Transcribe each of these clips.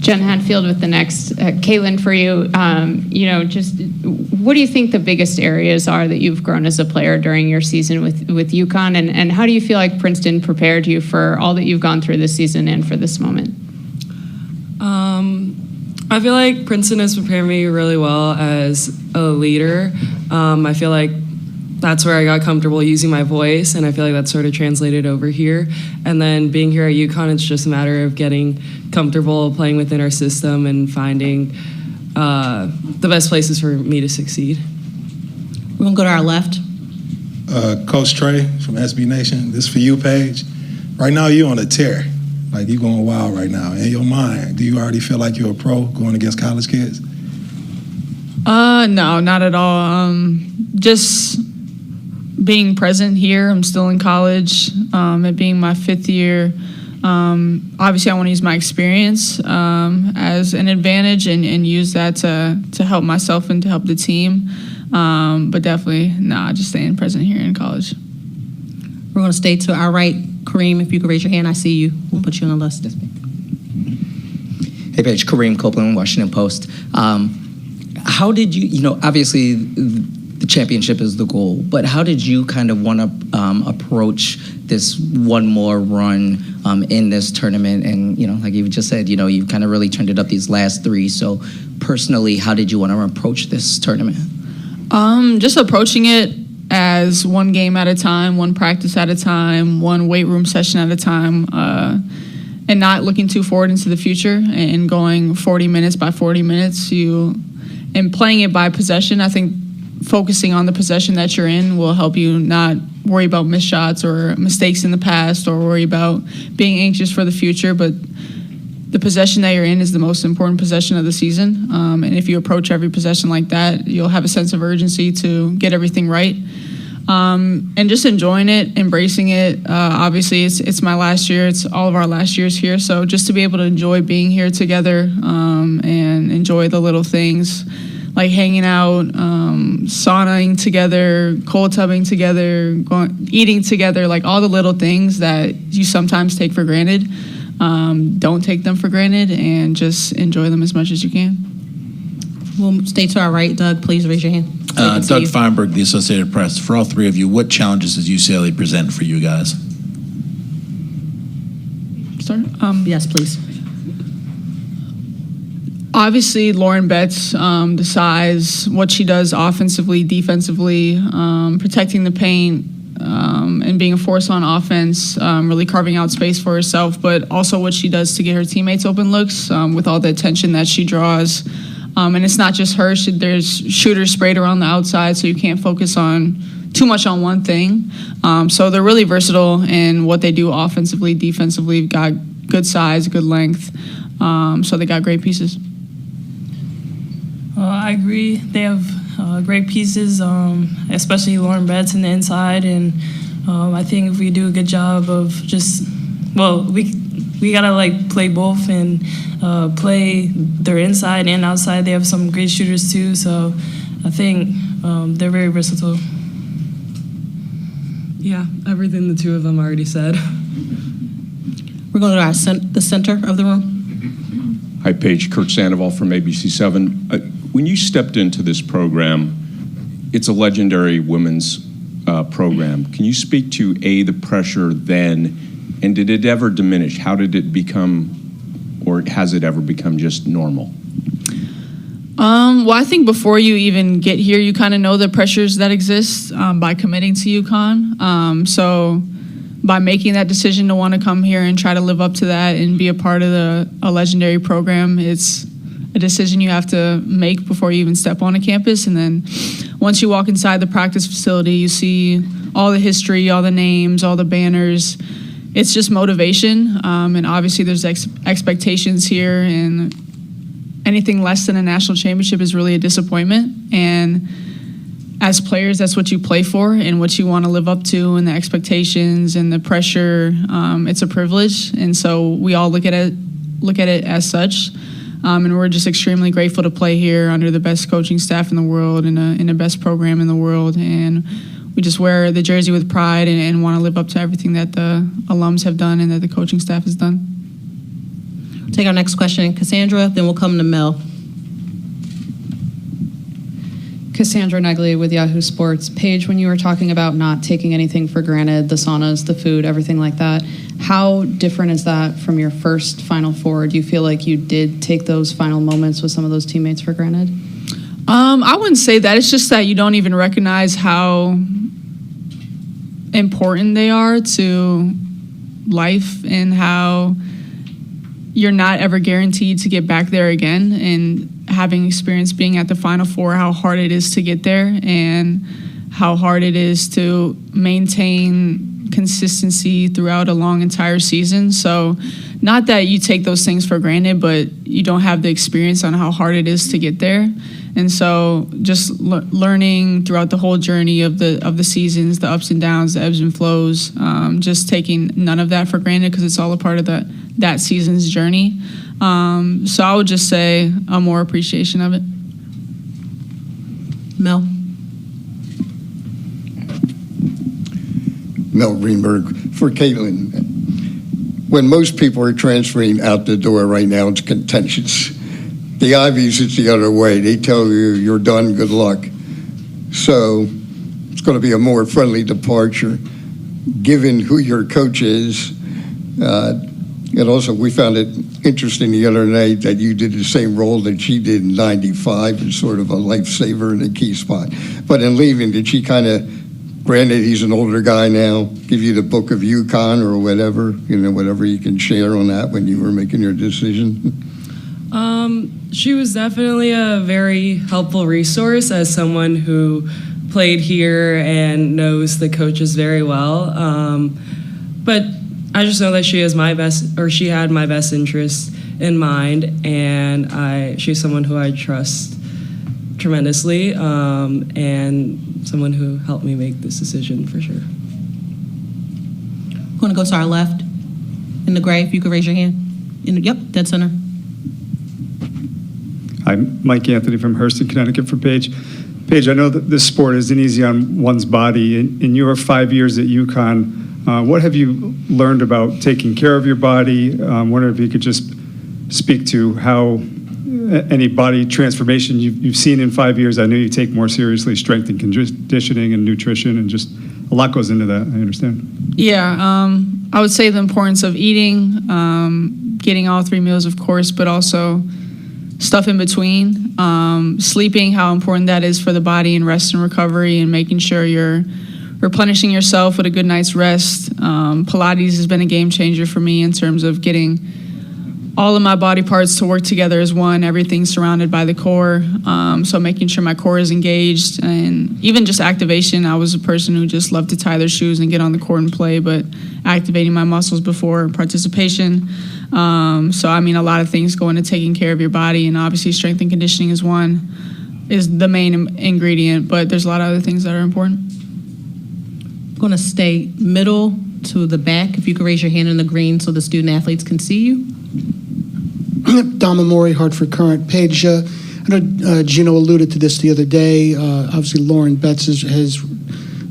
Jen Hadfield with the next. Kaitlyn, for you, just what do you think the biggest areas are that you've grown as a player during your season with UConn, and how do you feel like Princeton prepared you for all that you've gone through this season and for this moment? I feel like Princeton has prepared me really well as a leader. I feel like that's where I got comfortable using my voice, and I feel like that's sort of translated over here. And then being here at UConn, it's just a matter of getting comfortable playing within our system and finding the best places for me to succeed. We're going to go to our left. Coach Trey from SB Nation, this is for you, Paige. Right now, you're on a tear. Like, you're going wild right now. In your mind, do you already feel like you're a pro going against college kids? No, not at all. Just being present here. I'm still in college. It being my 5th year. Obviously, I want to use my experience as an advantage and use that to help myself and to help the team. But definitely, just staying present here in college. We're going to stay to our right. Kareem, if you could raise your hand, I see you. We'll put you on the list. Hey, Paige, Kareem Copeland, Washington Post. How did you, obviously the championship is the goal, but how did you kind of want to approach this one more run in this tournament? And, like you just said, you've kind of really turned it up these last 3. So personally, how did you want to approach this tournament? Just approaching it as one game at a time, one practice at a time, one weight room session at a time, and not looking too forward into the future and going 40 minutes by 40 minutes. And playing it by possession. I think focusing on the possession that you're in will help you not worry about missed shots or mistakes in the past or worry about being anxious for the future. But the possession that you're in is the most important possession of the season. And if you approach every possession like that, you'll have a sense of urgency to get everything right. And just enjoying it, embracing it. Obviously, it's my last year. It's all of our last years here. So just to be able to enjoy being here together and enjoy the little things like hanging out, saunaing together, cold tubbing together, eating together, like all the little things that you sometimes take for granted. Don't take them for granted and just enjoy them as much as you can. We'll stay to our right. Doug, please raise your hand. Doug Feinberg, the Associated Press. For all 3 of you, what challenges does UCLA present for you guys? Start? Yes, please. Obviously, Lauren Betts, the size, what she does offensively, defensively, protecting the paint, and being a force on offense, really carving out space for herself, but also what she does to get her teammates open looks with all the attention that she draws. And it's not just her. There's shooters sprayed around the outside, so you can't focus on too much on one thing. So they're really versatile in what they do offensively, defensively. Got good size, good length. So they got great pieces. I agree. They have great pieces, especially Lauren Betts in the inside. And I think if we do a good job of we gotta play both and play their inside and outside. They have some great shooters too, so I think they're very versatile. Yeah, everything the 2 of them already said. We're going to the center of the room. Hi, Paige. Kurt Sandoval from ABC7. When you stepped into this program, it's a legendary women's program. Can you speak to the pressure then? And did it ever diminish? How did it become, or has it ever become just normal? Well, I think before you even get here, you kind of know the pressures that exist by committing to UConn. So by making that decision to want to come here and try to live up to that and be a part of a legendary program, it's a decision you have to make before you even step on a campus. And then once you walk inside the practice facility, you see all the history, all the names, all the banners. It's just motivation, and obviously there's expectations here, and anything less than a national championship is really a disappointment. And as players, that's what you play for and what you want to live up to, and the expectations and the pressure. It's a privilege, and so we all look at it as such. And we're just extremely grateful to play here under the best coaching staff in the world and in the best program in the world. And we just wear the jersey with pride and want to live up to everything that the alums have done and that the coaching staff has done. Take our next question, Cassandra, then we'll come to Mel. Cassandra Negley with Yahoo Sports. Paige, when you were talking about not taking anything for granted, the saunas, the food, everything like that, how different is that from your first Final Four? Do you feel like you did take those final moments with some of those teammates for granted? I wouldn't say that. It's just that you don't even recognize how important they are to life and how you're not ever guaranteed to get back there again. And having experience being at the Final Four, how hard it is to get there and how hard it is to maintain consistency throughout a long entire season. So not that you take those things for granted, but you don't have the experience on how hard it is to get there. And so just learning throughout the whole journey of the seasons, the ups and downs, the ebbs and flows, just taking none of that for granted because it's all a part of that season's journey. So I would just say a more appreciation of it. Mel. Mel Greenberg for Kaitlyn. When most people are transferring out the door right now, it's contentious. The Ivies, it's the other way. They tell you you're done, good luck. So it's going to be a more friendly departure, given who your coach is. And also, we found it interesting the other night that you did the same role that she did in '95 as sort of a lifesaver in a key spot. But in leaving, did she kind of, granted he's an older guy now, give you the book of UConn or whatever, whatever you can share on that when you were making your decision? She was definitely a very helpful resource as someone who played here and knows the coaches very well. But I just know that she had my best interest in mind, and she's someone who I trust tremendously, and someone who helped me make this decision for sure. We're going to go to our left in the gray. If you could raise your hand. Yep, dead center. I'm Mike Anthony from Hurston, Connecticut for Paige. Paige, I know that this sport isn't easy on one's body. In your 5 years at UConn, what have you learned about taking care of your body? I wonder if you could just speak to how any body transformation you've seen in 5 years. I know you take more seriously strength and conditioning and nutrition, and just a lot goes into that, I understand. Yeah, I would say the importance of eating, getting all 3 meals, of course, but also stuff in between, sleeping, how important that is for the body and rest and recovery, and making sure you're replenishing yourself with a good night's rest. Pilates has been a game changer for me in terms of getting all of my body parts to work together as one, everything surrounded by the core. So making sure my core is engaged, and even just activation. I was a person who just loved to tie their shoes and get on the court and play, but activating my muscles before participation. So I mean, a lot of things go into taking care of your body, and obviously strength and conditioning is the main ingredient, but there's a lot of other things that are important. I'm going to stay middle to the back. If you could raise your hand in the green so the student athletes can see you. Dom Amori, Hartford Current. Paige, I know Gino alluded to this the other day. Obviously, Lauren Betts has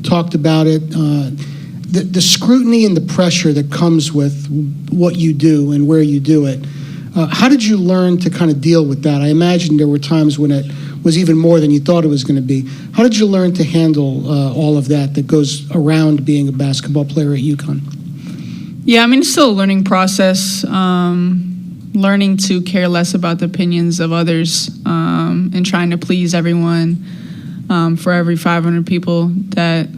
talked about it. The scrutiny and the pressure that comes with what you do and where you do it. How did you learn to kind of deal with that? I imagine there were times when it was even more than you thought it was going to be. How did you learn to handle all of that goes around being a basketball player at UConn? Yeah, I mean, it's still a learning process. Learning to care less about the opinions of others, and trying to please everyone. For every 500 people that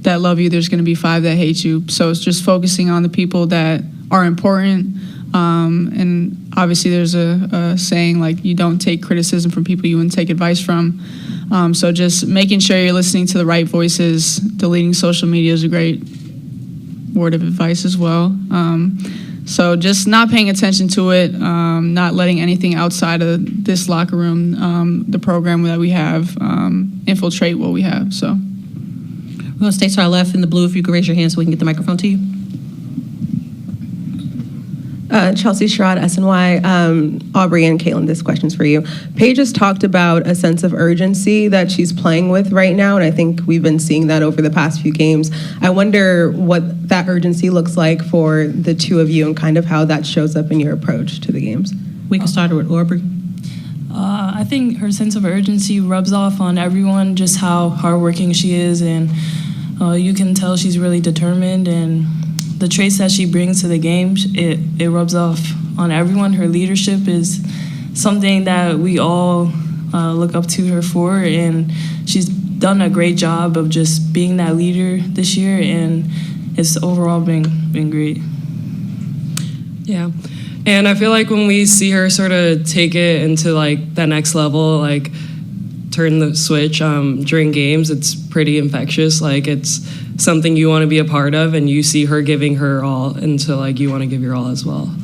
love you, there's going to be 5 that hate you. So it's just focusing on the people that are important. And obviously there's a saying like, you don't take criticism from people you wouldn't take advice from. So just making sure you're listening to the right voices. Deleting social media is a great word of advice as well. So just not paying attention to it, not letting anything outside of this locker room, the program that we have, infiltrate what we have. So we're going to stay to our left in the blue. If you could raise your hand so we can get the microphone to you. Chelsea Sherrod, SNY. Aubrey and Kaitlyn, this question's for you. Paige has talked about a sense of urgency that she's playing with right now, and I think we've been seeing that over the past few games. I wonder what that urgency looks like for the two of you and kind of how that shows up in your approach to the games. We can start with Aubrey. I think her sense of urgency rubs off on everyone, just how hardworking she is, and you can tell she's really determined, and the traits that she brings to the game, it rubs off on everyone. Her leadership is something that we all look up to her for, and she's done a great job of just being that leader this year, and it's overall been great. Yeah. And I feel like when we see her sort of take it into like that next level, like turn the switch during games, it's pretty infectious. Like it's something you want to be a part of, and you see her giving her all, and so like you want to give your all as well.